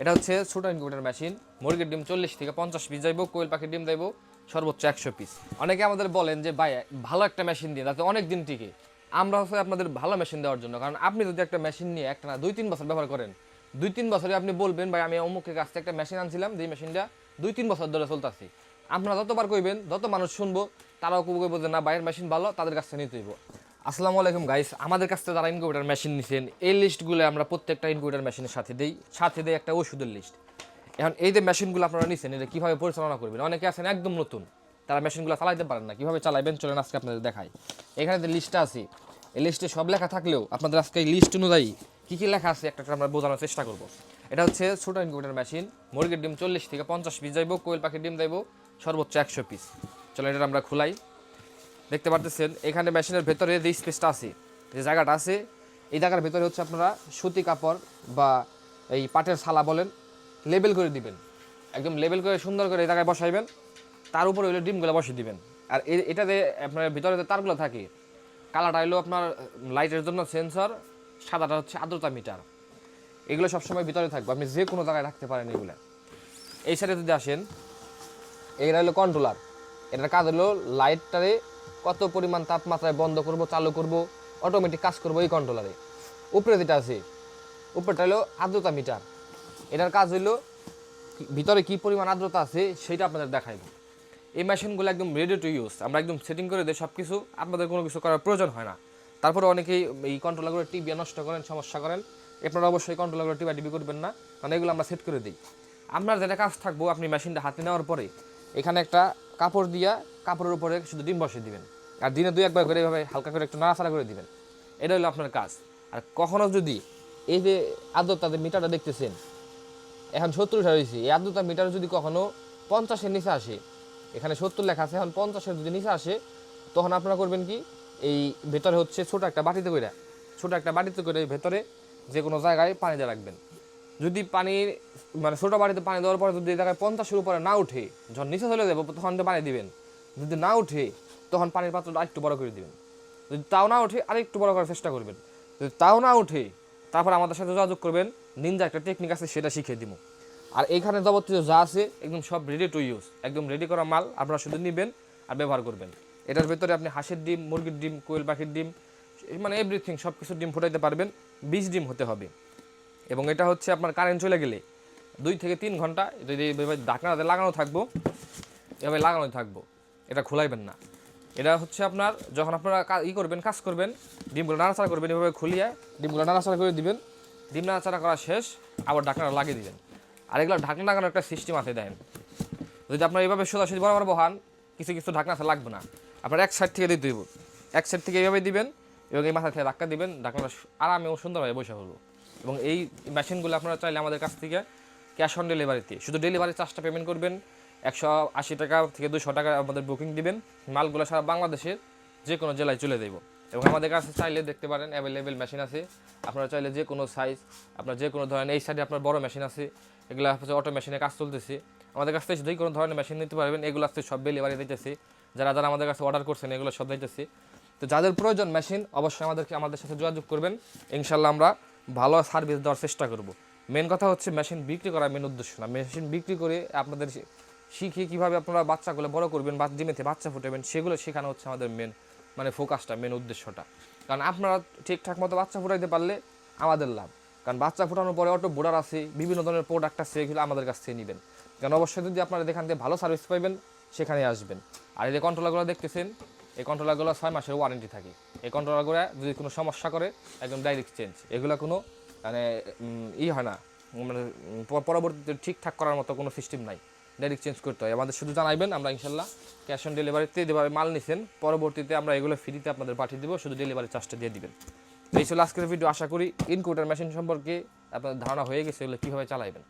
এটা হচ্ছে ছোট ইনকিউবেটর মেশিন। মুরগির ডিম 40 থেকে 50 পিস যাইব, কোয়েল পাখির ডিম যাইব সর্বোচ্চ 100 পিস। অনেকে আমাদের বলেন যে ভাই ভালো একটা মেশিন দিন যাতে অনেক দিন টিকে। আমরা হচ্ছে আপনাদের ভালো মেশিন দেওয়ার জন্য, কারণ আপনি যদি একটা মেশিন নিয়ে একটা না 2-3 বছর ব্যবহার করেন, 2-3 বছরে আপনি বলবেন ভাই আমি অমুকের কাছ থেকে একটা মেশিন আনছিলাম, যে মেশিনটা 2-3 বছর ধরে চলতেছি। আপনারা যতবার কইবেন যত মানুষ শুনবো তারাও কইবো যে না বাইরের মেশিন ভালো, তাদের কাছ থেকে নিতে হইব। আসসালামু আলাইকুম গাইস, আমাদের কাছ থেকে যারা ইনকিউবেটর মেশিন নিছেন এই লিস্টগুলো আমরা প্রত্যেকটা ইনকিউবেটর মেশিনের সাথে দেই একটা ওষুধের লিস্ট। এখন এই যে মেশিনগুলো আপনারা নিছেন এটা কীভাবে পরিচালনা করবেন, অনেকে আছেন একদম নতুন, তারা মেশিনগুলো চালাইতে পারেন না, কীভাবে চালাইবেন চলেন আজকে আপনাদের দেখাই। এখানে যে লিস্টটা আছে এই লিস্টে সব লেখা থাকলেও আপনাদের আজকে এই লিস্ট অনুযায়ী কী কী লেখা আছে একটা আমরা বোঝানোর চেষ্টা করব। এটা হচ্ছে ছোটো ইনকিউবেটর মেশিন। মুরগির ডিম 40 থেকে 50 পিস যাইব, কোয়েল পাখির ডিম যাইব সর্বোচ্চ 100 পিস। চলো এটা আমরা খুলাই। দেখতে পারতেছেন এখানে মেশিনের ভেতরে যে স্পেসটা আছে, যে জায়গাটা আছে, এই জায়গার ভেতরে হচ্ছে আপনারা সুতি কাপড় বা এই পাটের ছালা বলেন লেবেল করে দিবেন, একদম লেবেল করে সুন্দর করে এই জায়গায় বসাইবেন, তার উপরে হইলে ডিমগুলো বসিয়ে দিবেন। আর এটাতে আপনার ভিতরে যে তারগুলো থাকে, কালারটা হলো আপনার লাইটের জন্য সেন্সর, সাদাটা হচ্ছে আর্দ্রতা মিটার। এগুলো সবসময় ভিতরে থাকবে, আপনি যে কোনো জায়গায় রাখতে পারেন এগুলো। এই সাইডে যদি আসেন, এগুলো হলো কন্ট্রোলার। এটার কাজ হলো লাইটটারে কত পরিমাণ তাপমাত্রায় বন্ধ করব চালু করব অটোমেটিক কাজ করবো এই কন্ট্রোলারে। উপরে যেটা আছে উপরেটা হলো আর্দ্রতা মিটার, এটার কাজ হলো ভিতরে কি পরিমাণ আর্দ্রতা আছে সেটা আপনাদের দেখাইব। এই মেশিনগুলো একদম রেডি টু ইউজ, আমরা একদম সেটিং করে দিই সব কিছু, আপনাদের কোনো কিছু করার প্রয়োজন হয় না। তারপরে অনেকেই এই কন্ট্রোলারগুলো টিপিয়া নষ্ট করেন, সমস্যা করেন। আপনারা অবশ্যই কন্ট্রোলারগুলো টিপি করবেন না, কারণ এগুলো আমরা সেট করে দিই। আপনার যেটা কাজ থাকবো, আপনি মেশিনটা হাতে নেওয়ার পরে এখানে একটা কাপড় দিয়া কাপড়ের উপরে শুধু ডিম বসিয়ে দিবেন, আর দিনে 2-1 বার করে এইভাবে হালকা করে একটু নাড়াচাড়া করে দিবেন। এটা হলো আপনার কাজ। আর কখনো যদি এই যে আর্দ্রতাদের মিটারটা দেখতেছেন এখন 70 হয়েছে, এই আর্দ্রতা মিটার যদি কখনো 50-এর নিচে আসে, এখানে 70 লেখা আছে, এখন 50-এর যদি নিচে আসে, তখন আপনারা করবেন কি, এই ভেতরে হচ্ছে ছোটো একটা বাটিতে করে ভেতরে যে কোনো জায়গায় পানি দিয়ে রাখবেন। যদি পানি মানে ছোটো বাড়িতে পানি দেওয়ার পরে যদি এই জায়গায় 50-এর উপরে না উঠে, যখন নিচে চলে যাবো তখন পানি দিবেন। যদি না উঠে তখন পানির পাত্রটা আরেকটু বড় করে দিবেন। যদি তাও না উঠে আরেকটু বড় করার চেষ্টা করবেন। যদি তাও না উঠে তারপর আমাদের সাথে যোগাযোগ করবেন, নিনজা একটা টেকনিক আছে সেটা শিখিয়ে দিব। আর এইখানে যাবতীয় যা আছে একদম সব রেডি টু ইউজ, একদম রেডি করা মাল, আপনারা শুধু নেবেন আর ব্যবহার করবেন। এটার ভেতরে আপনি হাঁসের ডিম, মুরগির ডিম, কোয়েল পাখির ডিম, মানে এভরিথিং সব কিছু ডিম ফুটাইতে পারবেন। 20 ডিম হতে হবে। এবং এটা হচ্ছে আপনার কারেন্ট চলে গেলে 2 থেকে 3 ঘন্টা যদি ঢাকনাতে লাগানো থাকবো, এভাবে লাগানো থাকবো, এটা খোলাইবেন না। এটা হচ্ছে আপনার যখন আপনারা কাজ করবেন, ডিমগুলো নাড়াচাড়া করবেন, এভাবে খুলিয়ে ডিমগুলো নাড়াচাড়া করে দিবেন। ডিম নাড়াচাড়া করা শেষ, আবার ঢাকনাটা লাগিয়ে দিবেন। আর এগুলো ঢাকনা লাগানোর একটা সিস্টেম আছে দেন। যদি আপনার এইভাবে সোজাসুজি বরাবর বহান, কিছু ঢাকনা আছে লাগবে না, আপনার এক সাইড থেকে দিতে হইব। এক সাইড থেকে এইভাবে দিবেন এবং এই মাথা থেকে ধাক্কা দিবেন, ঢাকনাটা আরামে ও সুন্দরভাবে বসে হলো। এবং এই মেশিনগুলো আপনারা চাইলে আমাদের কাছ থেকে ক্যাশ অন ডেলিভারিতে, শুধু ডেলিভারি চার্জটা পেমেন্ট করবেন, 180 টাকা থেকে 200 টাকা আমাদের বুকিং দিবেন। মালগুলো সারা বাংলাদেশের যে কোনো জেলায় চলে দেব। এবং আমাদের কাছে চাইলে দেখতে পারেন অ্যাভেলেবেল মেশিন আছে, আপনারা চাইলে যে কোনো সাইজ, আপনার যে কোনো ধরনের, এই সাইডে আপনার বড় মেশিন আছে, এগুলো হচ্ছে অটো মেশিনে কাজ চলতেছে। আমাদের কাছ থেকে যে কোনো ধরনের মেশিন নিতে পারবেন, এগুলো আসতে সব ডেলিভারি দিতেছে। যারা আমাদের কাছে অর্ডার করছেন এগুলো সব দিতেছে। তো যাদের প্রয়োজন মেশিন অবশ্যই আমাদের সাথে যোগাযোগ করবেন, ইনশাল্লাহ আমরা ভালো সার্ভিস দেওয়ার চেষ্টা করব। মেন কথা হচ্ছে মেশিন বিক্রি করা মেন উদ্দেশ্য না, মেশিন বিক্রি করে আপনাদের শিখে কীভাবে আপনারা বাচ্চাগুলো বড় করবেন, ডিমেতে বাচ্চা ফুটাবেন, সেগুলো শেখানো হচ্ছে আমাদের মেন ফোকাসটা, মেন উদ্দেশ্যটা। কারণ আপনারা ঠিকঠাক মতো বাচ্চা ফুটাইতে পারলে আমাদের লাভ। কারণ বাচ্চা ফুটানোর পরে অটো বোর্ডার আছে, বিভিন্ন ধরনের প্রোডাক্ট আছে, এগুলো আমাদের কাছ থেকে নেবেন। কারণ অবশ্যই যদি আপনারা এখান থেকে ভালো সার্ভিস পাইবেন সেখানে আসবেন। আর এই যে কন্ট্রোলারগুলো দেখতেছেন, এই কন্ট্রোলারগুলো 6 মাসের ওয়ারেন্টি থাকে। এই কন্ট্রোলারগুলো যদি কোনো সমস্যা করে একদম ডাইরেক্ট চেঞ্জ, এগুলো কোনো মানে হয় না, মানে পরবর্তীতে ঠিকঠাক করার মতো কোনো সিস্টেম নাই, ডাইরেক্ট চেঞ্জ করতে হয়। আমাদের শুধু জানাইবেন, আমরা ইনশাল্লাহ ক্যাশ অন ডেলিভারিতে যেভাবে মাল নিছেন পরবর্তীতে আমরা এগুলো ফ্রিতে আপনাদের পাঠিয়ে দেবো, শুধু ডেলিভারি চার্জটা দিয়ে দিবেন। এই ছিল আজকের ভিডিও। আশা করি ইনকিউবেটর মেশিন সম্পর্কে আপনাদের ধারণা হয়ে গেছে, এগুলো কীভাবে চালাইবেন।